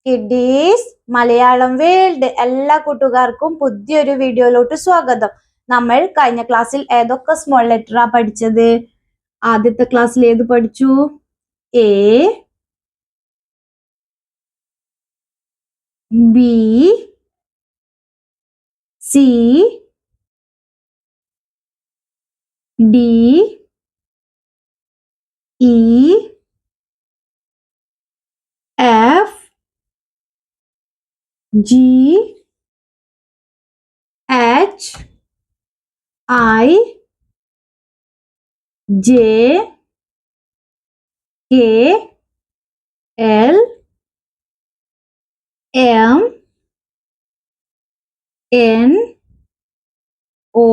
Kiddies Malayalam world എല്ലാ കൂട്ടുകാർക്കും പുതിയൊരു വീഡിയോയിലോട്ട് സ്വാഗതം. നമ്മൾ കഴിഞ്ഞ ക്ലാസ്സിൽ ഏതൊക്കെ സ്മോൾ ലെറ്ററാ പഠിച്ചത്? ആദ്യത്തെ ക്ലാസ്സിൽ ഏത് പഠിച്ചു? A, B, C, D, E, F, G, H, I, J, K, L, M, N, O,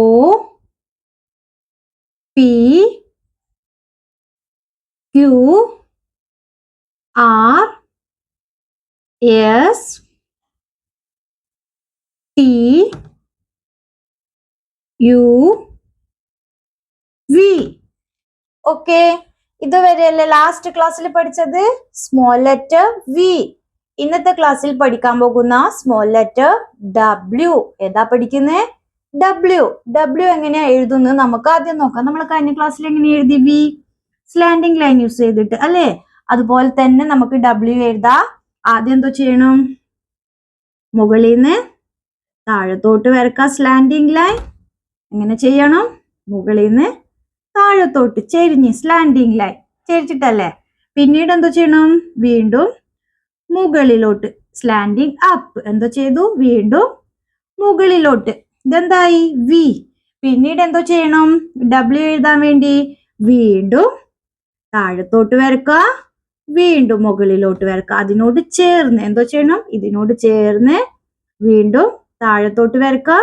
P, Q, R, S, T, U, V. Okay, ഇതുവരെയല്ലേ ലാസ്റ്റ് ക്ലാസ്സിൽ പഠിച്ചത് സ്മോൾ ലെറ്റർ വി. ഇന്നത്തെ ക്ലാസ്സിൽ പഠിക്കാൻ പോകുന്ന സ്മോൾ ലെറ്റർ ഡബ്ല്യു. ഏതാ പഠിക്കുന്നേ? ഡബ്ല്യു. ഡബ്ല്യു എങ്ങനെയാ എഴുതുന്നത് നമുക്ക് ആദ്യം നോക്കാം. നമ്മൾ കഴിഞ്ഞ ക്ലാസ്സിൽ എങ്ങനെ എഴുതി? വി സ്ലാൻഡിങ് ലൈൻ യൂസ് ചെയ്തിട്ട് അല്ലേ? അതുപോലെ തന്നെ നമുക്ക് ഡബ്ല്യു എഴുതാം. ആദ്യം എന്തോ ചെയ്യണം? മുകളിൽ നിന്ന് താഴത്തോട്ട് വരക്കാം സ്ലാൻഡിങ് ലൈൻ. എങ്ങനെ ചെയ്യണം? മുകളിൽ നിന്ന് താഴത്തോട്ട് ചെരിഞ്ഞ് സ്ലാൻഡിങ് ലൈൻ ചെരിച്ചിട്ടല്ലേ. പിന്നീട് എന്തോ ചെയ്യണം? വീണ്ടും മുകളിലോട്ട് സ്ലാൻഡിങ് അപ്പ്. എന്തോ ചെയ്തു? വീണ്ടും മുകളിലോട്ട്. ഇതെന്തായി? വി. പിന്നീട് എന്തോ ചെയ്യണം? ഡബ്ല്യു എഴുതാൻ വേണ്ടി വീണ്ടും താഴത്തോട്ട് വരക്കുക, വീണ്ടും മുകളിലോട്ട് വരക്കുക. അതിനോട് ചേർന്ന് എന്തോ ചെയ്യണം? ഇതിനോട് ചേർന്ന് വീണ്ടും താഴത്തോട്ട് വരക്കുക.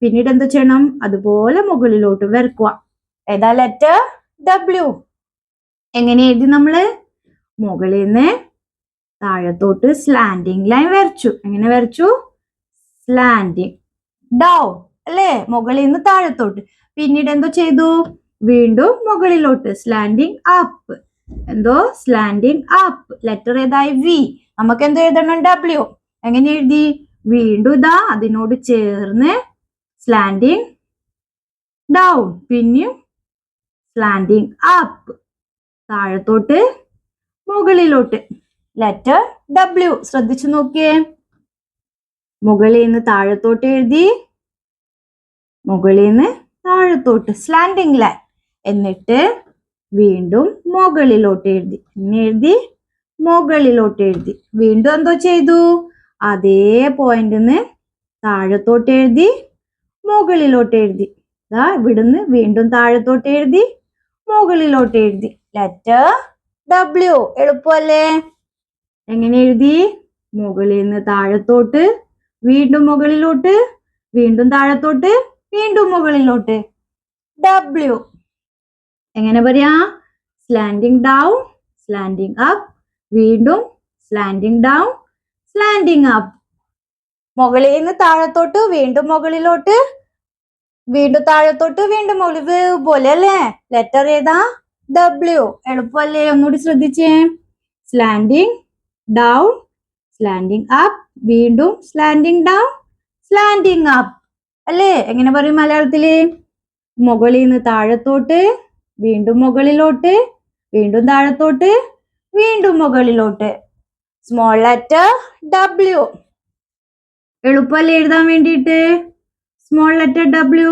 പിന്നീട് എന്തോ ചെയ്യണം? അതുപോലെ മുകളിലോട്ട് വരക്കുക. ഏതാ ലെറ്റർ? ഡബ്ല്യു. എങ്ങനെ എഴുതി നമ്മള്? മുകളിൽ നിന്ന് താഴത്തോട്ട് സ്ലാൻഡിങ് ലൈൻ വരച്ചു. എങ്ങനെ വരച്ചു? സ്ലാൻഡിങ് ഡൗൺ അല്ലേ? മുകളിൽ നിന്ന് താഴത്തോട്ട്. പിന്നീട് എന്തോ ചെയ്തു? വീണ്ടും മുകളിലോട്ട് സ്ലാൻഡിങ് അപ്പ്. എന്തോ? Slanting up. ലെറ്റർ ഏതായി? വി. നമുക്ക് എന്തോ എഴുതണം? ഡബ്ല്യു. എങ്ങനെ എഴുതി? വീണ്ടും ഇതാ അതിനോട് ചേർന്ന് സ്ലാൻഡിങ് ഡൗൺ, പിന്നെയും സ്ലാൻഡിങ് അപ്പ്, താഴത്തോട്ട് മുകളിലോട്ട്. Letter W. ശ്രദ്ധിച്ചു നോക്കിയേ. മുകളിൽ നിന്ന് താഴത്തോട്ട് എഴുതി, മുകളിൽ നിന്ന് താഴത്തോട്ട് സ്ലാൻഡിങ് ലൈൻ. എന്നിട്ട് വീണ്ടും മുകളിലോട്ട് എഴുതി. ഇങ്ങനെ എഴുതി മുകളിലോട്ട് എഴുതി. വീണ്ടും എന്തോ ചെയ്തു? അതേ പോയിന്റിന്ന് താഴത്തോട്ട് എഴുതി, മുകളിലോട്ട് എഴുതി. ഇതാ ഇവിടുന്ന് വീണ്ടും താഴത്തോട്ട് എഴുതി, മുകളിലോട്ട് എഴുതി. Letter W. എളുപ്പമല്ലേ? എങ്ങനെ എഴുതി? മുകളിൽ നിന്ന് താഴത്തോട്ട്, വീണ്ടും മുകളിലോട്ട്, വീണ്ടും താഴത്തോട്ട്, വീണ്ടും മുകളിലോട്ട്. ഡബ്ല്യു. എങ്ങനെ പറയാ? സ്ലാൻഡിങ് ഡൗൺ, സ്ലാൻഡിങ് അപ്പ്, വീണ്ടും സ്ലാൻഡിങ് ഡൗൺ, സ്ലാൻഡിങ് അപ്പ്. മുകളിൽ നിന്ന് താഴത്തോട്ട്, വീണ്ടും മുകളിലോട്ട്, വീണ്ടും താഴത്തോട്ട്, വീണ്ടും മുകളിൽ പോലെ അല്ലേ? ലെറ്റർ ഏതാ? ഡബ്ല്യു. എളുപ്പമല്ലേ? ഒന്നുകൂടി ശ്രദ്ധിച്ചേ. സ്ലാൻഡിങ് ഡൗൺ, സ്ലാൻഡിങ് അപ്പ്, വീണ്ടും സ്ലാൻഡിങ് ഡൗൺ, സ്ലാൻഡിങ് അപ്പ് അല്ലേ? എങ്ങനെ പറയും മലയാളത്തില്? മുകളിൽ നിന്ന് താഴത്തോട്ട്, വീണ്ടും മുകളിലോട്ട്, വീണ്ടും താഴത്തോട്ട്, വീണ്ടും മുകളിലോട്ട്. Small letter W. എളുപ്പമല്ലേ എഴുതാൻ വേണ്ടിയിട്ട്? Small letter W.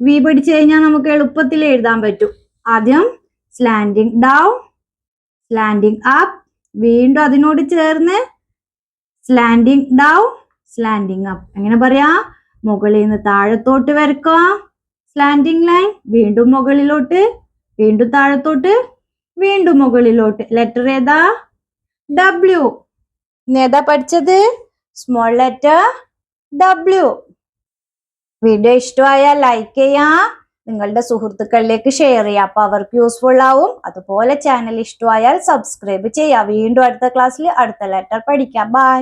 വി പഠിച്ചു കഴിഞ്ഞാൽ നമുക്ക് എളുപ്പത്തിൽ എഴുതാൻ പറ്റും. ആദ്യം സ്ലാൻഡിങ് ഡൗൺ, സ്ലാൻഡിങ് അപ്പ്, വീണ്ടും അതിനോട് ചേർന്ന് സ്ലാൻഡിങ് ഡൗൺ, സ്ലാൻഡിങ് അപ്പ്. എങ്ങനെ പറയാ? മുകളിൽ നിന്ന് താഴത്തോട്ട് വരക്കുക സ്ലാൻഡിങ് ലൈൻ, വീണ്ടും മുകളിലോട്ട്, വീണ്ടും താഴത്തോട്ട്, വീണ്ടും മുകളിലോട്ട്. ലെറ്റർ ഏതാ? ഡബ്ല്യു. ഏതാ പഠിച്ചത്? Small letter W. വീഡിയോ ഇഷ്ടമായാൽ ലൈക്ക് ചെയ്യാം, നിങ്ങളുടെ സുഹൃത്തുക്കളിലേക്ക് ഷെയർ ചെയ്യാം. അപ്പൊ അവർക്ക് യൂസ്ഫുൾ ആവും. അതുപോലെ ചാനൽ ഇഷ്ടമായാൽ സബ്സ്ക്രൈബ് ചെയ്യാം. വീണ്ടും അടുത്ത ക്ലാസ്സിൽ അടുത്ത ലെറ്റർ പഠിക്കാം. ബൈ.